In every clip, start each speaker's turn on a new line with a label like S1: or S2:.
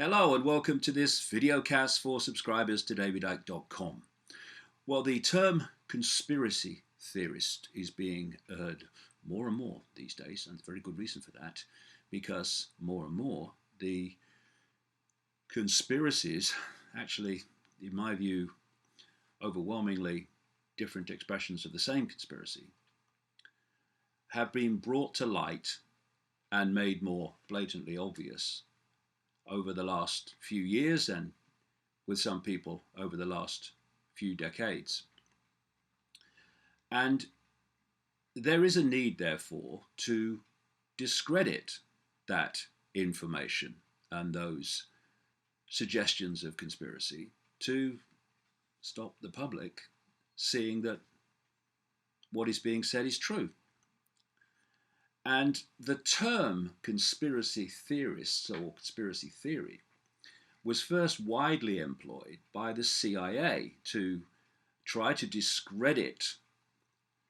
S1: Hello and welcome to this videocast for subscribers to davidicke.com. Well, the term conspiracy theorist is being heard more and more these days, and a very good reason for that, because more and more the conspiracies, actually, in my view, overwhelmingly different expressions of the same conspiracy, have been brought to light and made more blatantly obvious over the last few years, and with some people over the last few decades. And there is a need, therefore, to discredit that information and those suggestions of conspiracy to stop the public seeing that what is being said is true. And the term conspiracy theorists or conspiracy theory was first widely employed by the CIA to try to discredit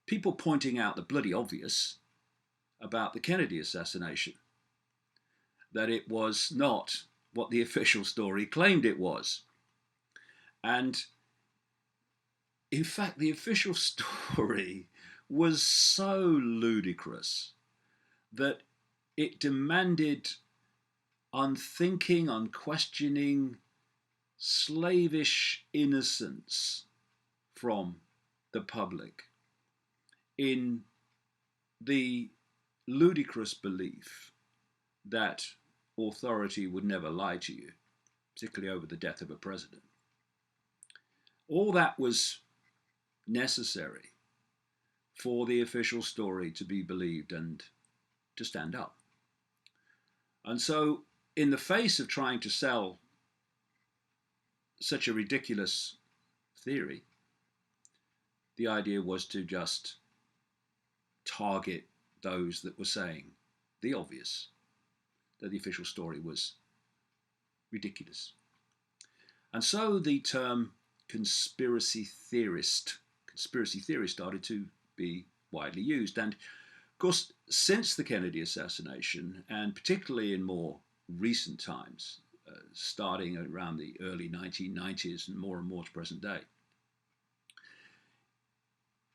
S1: people pointing out the bloody obvious about the Kennedy assassination, that it was not what the official story claimed it was. And in fact, the official story was so ludicrous that it demanded unthinking, unquestioning, slavish innocence from the public in the ludicrous belief that authority would never lie to you, particularly over the death of a president. All that was necessary for the official story to be believed and to stand up. And so, in the face of trying to sell such a ridiculous theory, the idea was to just target those that were saying the obvious, that the official story was ridiculous. And so the term conspiracy theorist started to be widely used. And of course, since the Kennedy assassination, and particularly in more recent times, starting around the early 1990s and more to present day,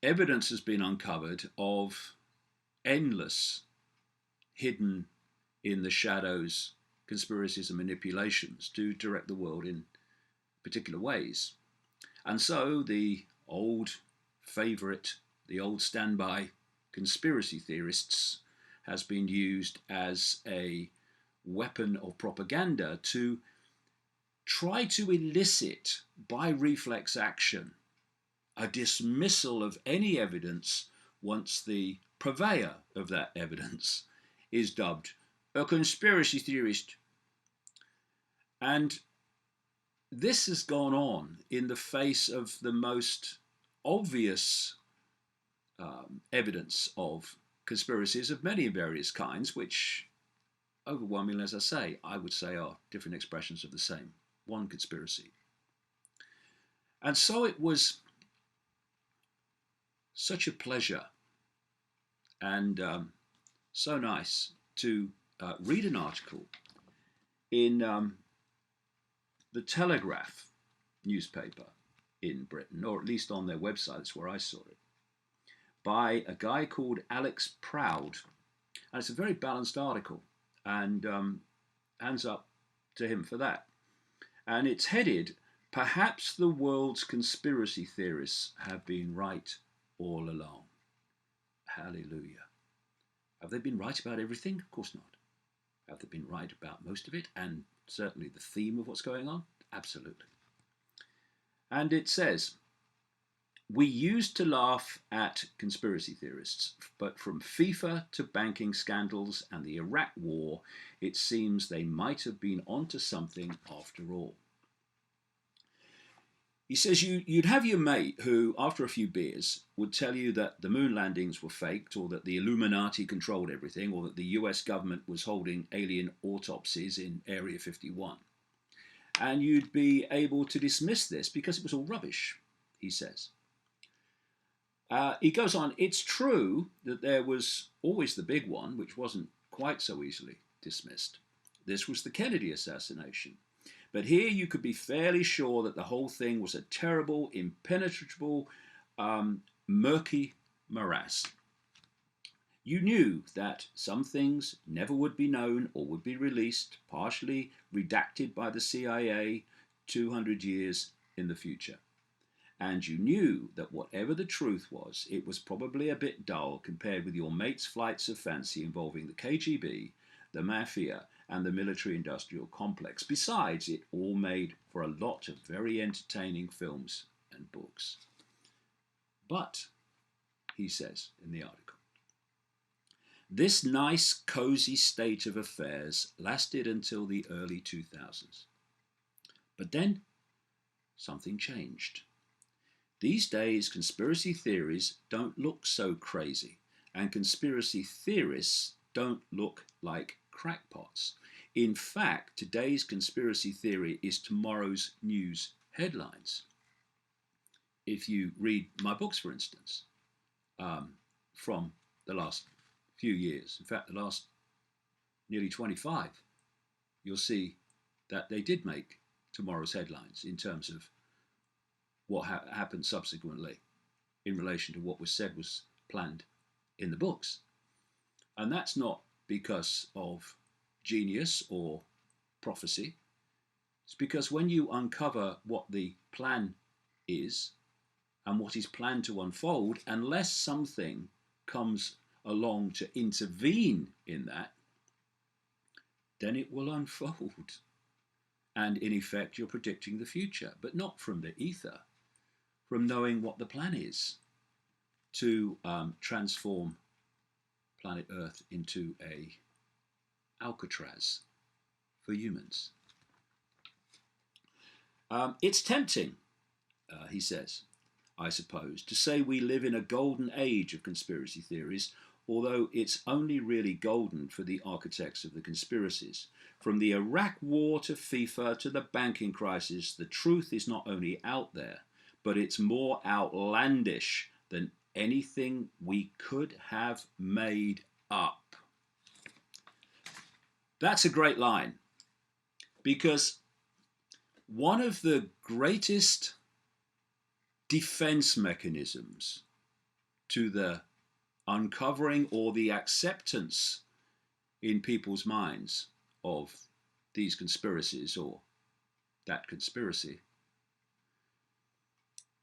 S1: evidence has been uncovered of endless hidden in the shadows conspiracies and manipulations to direct the world in particular ways. And so the old favourite, the old standby conspiracy theorists has been used as a weapon of propaganda to try to elicit by reflex action a dismissal of any evidence once the purveyor of that evidence is dubbed a conspiracy theorist. And this has gone on in the face of the most obvious evidence of conspiracies of many various kinds, which overwhelmingly, as I say, I would say are different expressions of the same one conspiracy. And so it was such a pleasure and so nice to read an article in the Telegraph newspaper in Britain, or at least on their website, that's where I saw it, by a guy called Alex Proud. And it's a very balanced article, and hands up to him for that. And it's headed, "Perhaps the world's conspiracy theorists have been right all along." Hallelujah. Have they been right about everything? Of course not. Have they been right about most of it, and certainly the theme of what's going on? Absolutely. And it says, "We used to laugh at conspiracy theorists, but from FIFA to banking scandals and the Iraq war, it seems they might have been onto something after all." He says you'd have your mate who, after a few beers, would tell you that the moon landings were faked, or that the Illuminati controlled everything, or that the US government was holding alien autopsies in Area 51. And you'd be able to dismiss this because it was all rubbish, he says. He goes on, "It's true that there was always the big one, which wasn't quite so easily dismissed, This was the Kennedy assassination. But here you could be fairly sure that the whole thing was a terrible, impenetrable, murky morass. You knew that some things never would be known or would be released, partially redacted by the CIA 200 years in the future. And you knew that whatever the truth was, it was probably a bit dull compared with your mate's flights of fancy involving the KGB, the mafia, and the military-industrial complex. Besides, it all made for a lot of very entertaining films and books. But, he says in the article, this nice, cozy state of affairs lasted until the early 2000s. But then, something changed. These days, conspiracy theories don't look so crazy, and conspiracy theorists don't look like crackpots. In fact, today's conspiracy theory is tomorrow's news headlines. If you read my books, for instance, from the last few years, in fact, the last nearly 25, you'll see that they did make tomorrow's headlines in terms of what happened subsequently in relation to what was said was planned in the books. And that's not because of genius or prophecy. It's because when you uncover what the plan is and what is planned to unfold, unless something comes along to intervene in that, then it will unfold. And in effect, you're predicting the future, but not from the ether, from knowing what the plan is to transform planet Earth into a Alcatraz for humans. It's tempting, he says, I suppose, to say we live in a golden age of conspiracy theories, although it's only really golden for the architects of the conspiracies. From the Iraq war to FIFA to the banking crisis, the truth is not only out there, but it's more outlandish than anything we could have made up. That's a great line, because one of the greatest defense mechanisms to the uncovering or the acceptance in people's minds of these conspiracies or that conspiracy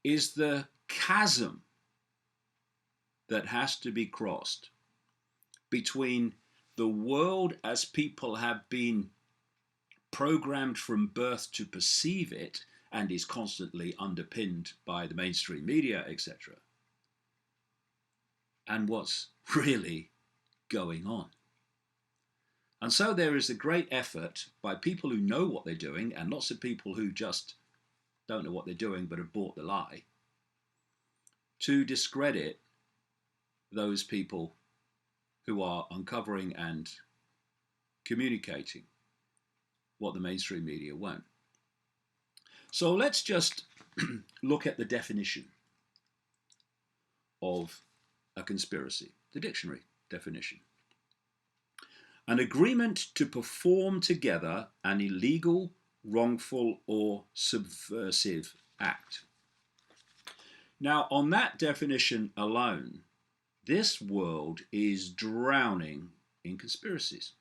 S1: is the chasm that has to be crossed between the world as people have been programmed from birth to perceive it and is constantly underpinned by the mainstream media, etc., and what's really going on. And so there is a great effort by people who know what they're doing, and lots of people who just don't know what they're doing but have bought the lie, to discredit those people who are uncovering and communicating what the mainstream media won't. So let's just look at the definition of a conspiracy, the dictionary definition. An agreement to perform together an illegal, wrongful, or subversive act. Now, on that definition alone, this world is drowning in conspiracies.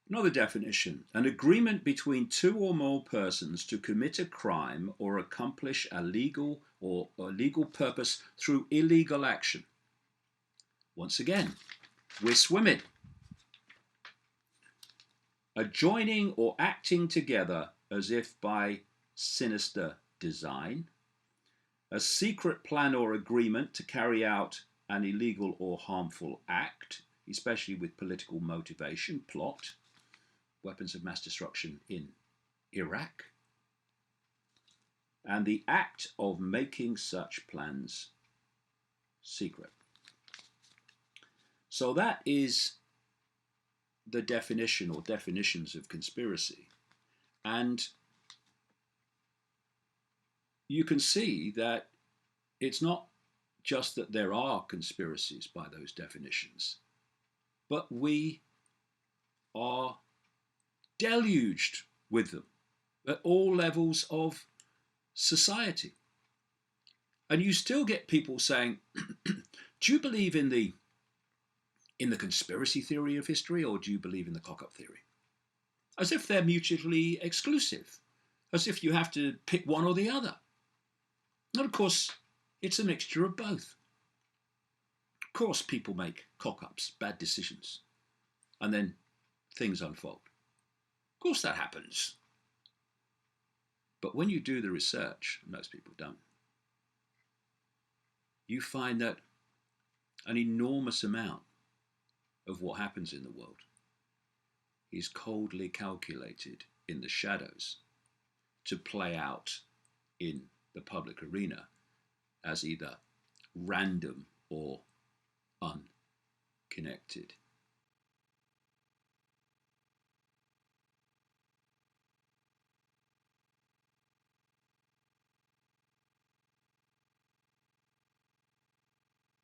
S1: Another definition, an agreement between two or more persons to commit a crime or accomplish a legal or illegal purpose through illegal action. Once again, we're swimming. A joining or acting together as if by sinister design. A secret plan or agreement to carry out an illegal or harmful act, especially with political motivation, plot, weapons of mass destruction in Iraq, and the act of making such plans secret. So that is the definition or definitions of conspiracy. And you can see that it's not just that there are conspiracies by those definitions, but we are deluged with them at all levels of society. And you still get people saying, do you believe in the conspiracy theory of history, or do you believe in the cock-up theory? As if they're mutually exclusive, as if you have to pick one or the other. And of course, it's a mixture of both. Of course, people make cock-ups, bad decisions, and then things unfold. Of course that happens. But when you do the research, most people don't, you find that an enormous amount of what happens in the world is coldly calculated in the shadows to play out in the public arena as either random or unconnected